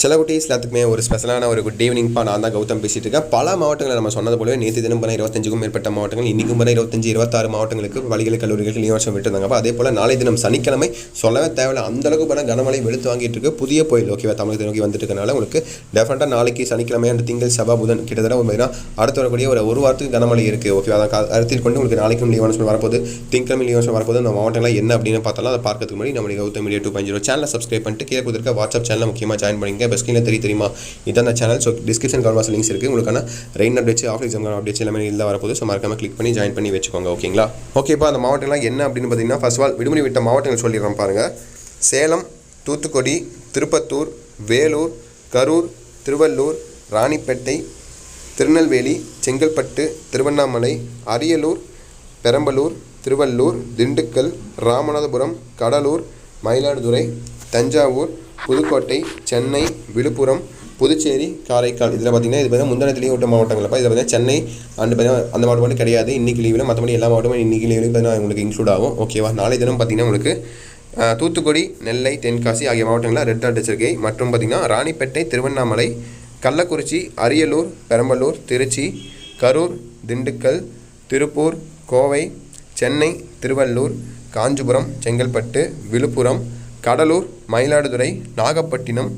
சில குட்டீஸ் எல்லாத்துக்குமே ஒரு ஸ்பெஷலான ஒரு குட் ஈவினிங்ப்பா. நான் தான் கௌதம் பேசிட்டு இருக்கேன். பல மாவட்டங்களை நம்ம சொன்னது போலவே நேற்று தினம் பண்ண 25க்கும் மேற்பட்ட மாவட்டங்கள், இன்றைக்கும் பண்ண 25-26 மாவட்டங்களுக்கு பள்ளிகள் கல்லூரிகளுக்கு லீவ் வருஷம் விட்டுருந்தாங்க. அதே போல் நாளை தினம் சனிக்கிழமை சொல்லவே தேவையில்லை, அந்தளவுக்கு பண்ண கனமழை வெளுத்து வாங்கிட்டு இருக்கு. புதிய புயல் ஓகேவா தமிழகத்தை நோக்கி வந்துட்டு இருக்கனால உங்களுக்கு டெஃபினட்டாக நாளைக்கு சனிக்கிழமை அண்ட் திங்கள் செவ்வாய் புதன் கிட்டத்தட்ட பார்த்தீங்கன்னா அடுத்து வரக்கூடிய ஒரு வாரத்துக்கு கனமழை இருக்குது ஓகேவா. அதை கருத்தில் கொண்டு உங்களுக்கு நாளைக்கும் லீவ் வருஷம் வரப்போது, திங்கக்கிழமை லீவ் வருஷம் வரப்போது. அந்த மாவட்டங்கள் என்ன அப்படின்னு பார்த்தாலும் அதை பார்க்கறதுக்கு முன்னாடி நம்ம கௌதம் மீடியா 2.0 சேனலை சப்ஸ்கிரைப் பண்ணிட்டு கீழே கொடுத்துருக்க வாட்ஸ்அப் சேனல் முக்கியமாக ஜாயின் பண்ணிங்க. பெஸ்ட்ல தெரியுமா இதான் அந்த சேனல். ஸோ டிஸ்கிரிப்ஷன் கால்வாஸ் லிங்க்ஸ் இருக்குது. உங்களுக்கான ரெயின் அப்டேட்ஸ், ஆஃப் எக்ஸாம் அப்டேட்ஸ் எல்லாமே இதில் வரப்போது. ஸோ மறக்காம கிளிக் பண்ணி ஜாயின் பண்ணி வச்சுக்கோங்க ஓகேங்களா. ஓகேப்பா, அந்த மாவட்டங்கள்லாம் என்ன அப்படின்னு பார்த்தீங்கன்னா ஃபர்ஸ்ட் ஆல் விடுமுறை விட்ட மாவட்டங்கள் சொல்லிடுறோம் பாருங்கள். சேலம், தூத்துக்குடி, திருப்பத்தூர், வேலூர், கரூர், திருவள்ளூர், ராணிப்பேட்டை, திருநெல்வேலி, செங்கல்பட்டு, திருவண்ணாமலை, அரியலூர், பெரம்பலூர், திருவள்ளூர், திண்டுக்கல், ராமநாதபுரம், கடலூர், மயிலாடுதுறை, தஞ்சாவூர், புதுக்கோட்டை, சென்னை, விழுப்புரம், புதுச்சேரி, காரைக்கால். இதில் பார்த்தீங்கன்னா இது பார்த்தீங்கன்னா முந்தானத்திலேயே விட்ட மாவட்டங்கள்ப்பா. இதில் பார்த்தீங்கன்னா சென்னை அண்ட் பார்த்தீங்கன்னா அந்த மாவட்டம் மட்டும் கிடையாது இன்றைக்கி லீவில், மற்றபடி எல்லா மாவட்டமும் இன்றைக்கி லீவில் பார்த்தீங்கன்னா உங்களுக்கு இன்க்ளூட் ஆகும் ஓகேவா. நாளை தினம் பார்த்தீங்கன்னா உங்களுக்கு தூத்துக்குடி, நெல்லை, தென்காசி ஆகிய மாவட்டங்களில் ரெட் அலர்ட் எச்சரிக்கை மற்றும் பார்த்தீங்கன்னா ராணிப்பேட்டை, திருவண்ணாமலை, கள்ளக்குறிச்சி, அரியலூர், பெரம்பலூர், திருச்சி, கரூர், திண்டுக்கல், திருப்பூர், கோவை, சென்னை, திருவள்ளூர், காஞ்சிபுரம், செங்கல்பட்டு, விழுப்புரம், கடலூர், மயிலாடுதுறை, நாகப்பட்டினம்,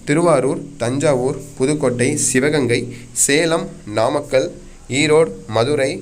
திருவாரூர், தஞ்சாவூர், புதுக்கோட்டை, சிவகங்கை, சேலம், நாமக்கல், ஈரோடு, மதுரை,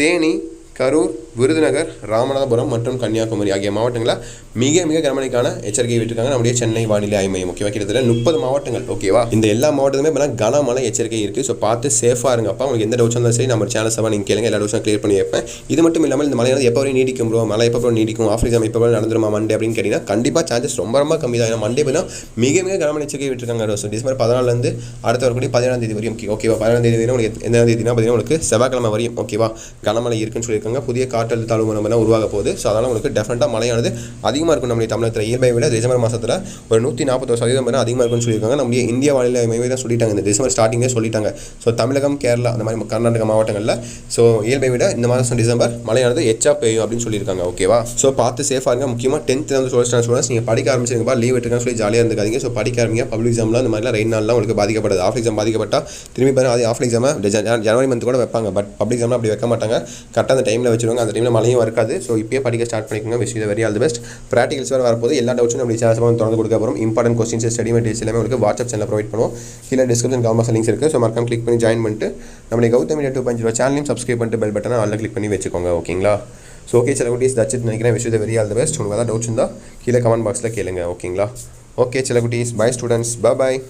தேனி, கரூர், விருதுநகர், ராமநாதபுரம் மற்றும் கன்னியாகுமரி ஆகிய மாவட்டங்களில் மிக மிக கனமழைக்கான எச்சரிக்கை விட்டுருக்காங்க நம்முடைய சென்னை வானிலை ஆய்வு மையம் ஓகேவா. கிட்டத்தட்ட 30 மாவட்டங்கள் ஓகேவா. இந்த எல்லா மாவட்டத்துமே பார்த்தீங்கன்னா கனமழை எச்சரிக்கை இருக்குது. ஸோ பார்த்து சேஃபாக இருங்கப்பா. உங்களுக்கு எந்த டவுட்ஸ் இருந்தாலும் சரி நம்ம சேனல் சவா நீங்கள் கேளுங்க, எல்லா டவுட்ஸும் கிளியர் பண்ணி வைப்பேன். இது மட்டும் இல்லாமல் இந்த மழையானது எப்போ வரையும் நீடிக்கும் ப்ரோ, மழை எப்போ நீடிக்கும், ஆஃப் எக்ஸாம் எப்போ நடந்துருமா மண்டே அப்படின்னு கேட்டிங்கன்னா கண்டிப்பாக சான்சஸ் ரொம்ப கம்மி தான். ஏன்னா மண்டே பார்த்தீங்கன்னா மிக மிக கனமழை எச்சரிக்கை விட்டுருக்காங்க. ஸோ டிசம்பர் 14 அடுத்த வரக்கூடிய 17ஆம் தேதி வரையும் ஓகேவா. 17ஆம் தேதி வரையும் உங்களுக்கு எந்த தேதினா பார்த்தீங்கன்னா உங்களுக்கு செவ்வாய்க்கிழமை வரையும் ஓகேவா கனமழை இருக்குன்னு சொல்லியிருக்காங்க. புதிய காற்றழுத்த தாழ்வு மண்டலம் உருவாக போகுது. ஸோ அதனால் உங்களுக்கு டெஃபினட்டாக மழையானது அதிகமாக இருக்கும். நம்முடைய தமிழகத்தில் இயல்பை விட டிசம்பர் மாதத்தில் ஒரு 141% அதிகமாக இருக்குன்னு சொல்லியிருக்காங்க. நம்முடைய இந்திய வானிலை மையம் தான் சொல்லிட்டாங்க, இந்த டிசம்பர் ஸ்டார்டிங்கே சொல்லிட்டாங்க. ஸோ தமிழகம், கேரளா அந்த மாதிரி கர்நாடகா மாவட்டங்களில் ஸோ இயல்பை விட இந்த மாதம் டிசம்பர் மழையானது எச்சா பெய்யும் அப்படின்னு சொல்லியிருக்காங்க ஓகேவா. ஸோ பார்த்து சேஃபாக இருங்க. முக்கியமாக 10th வந்து ஸ்டூடெண்ட்ஸ் நீங்கள் படிக்க ஆரம்பிச்சிருங்கப்பா. லீவ் விட்டுருக்கான்னு சொல்லி ஜாலியாக இருந்துக்காதீங்க. ஸோ படிக்க ஆரம்பிங்க. பப்ளிக் எக்ஸாம்லாம் இந்த மாதிரிலாம் ரெயின் நாள்லாம் உங்களுக்கு பாதிக்கப்படுது. ஆஃப் எக்ஸாம் பாதிக்கப்பட்டால் திரும்பி பாருங்க அதே ஆஃப் எக்ஸாம் ஜனவரி மந்த் கூட வைப்பாங்க. பட் பப்ளிக் எக்ஸாம்லாம் அப்படி வைக்க மாட்டாங்க. கரெக்டாக அந்த டைமில் வச்சுருவாங்க. அந்த டைமில் மழையும் இருக்காது. ஸோ இப்போயே படிக்க ஸ்டார்ட் பண்ணிக்கோங்க. Wish you very all the best. Practicals வேறு வரப்போது. எல்லா டவுட்ஸும் நம்ம சேனல் தொடர்ந்து கொடுக்க போகிறோம். இம்பார்ட்டன்ட் கொஸ்டின்ஸ், ஸ்டடி மெட்டீரியல்ஸ் எல்லாமே உங்களுக்கு வாட்ஸ்அப் சேனல் ப்ரொவைட் பண்ணுவோம். கீழே டிஸ்கிரிப்ஷன் கால்வாஸ் லிங்க்ஸ் இருக்குது. ஸோ மறக்காம கிளிக் பண்ணி ஜாயின் பண்ணிட்டு நம்மளுடைய கௌதம் மீடியா 2.0 சேனலையும் சப்ஸ்கிரைப் பண்ணிட்டு பெல் பட்டனை ஆல்ல கிளிக் பண்ணி வச்சுக்கோங்க ஓகேங்களா. ஸோ ஓகே சில குட்டீஸ் தச்சுட்டு நினைக்கிறேன். Wish you very all the best. உங்களுக்கு ஏதாவது டவுட்ஸ் இருந்தால் கீழே கமெண்ட் பாக்ஸில் கேளுங்க ஓகேங்களா. ஓகே சில குட்டீஸ், பை ஸ்டூடெண்ட்ஸ், பாய்.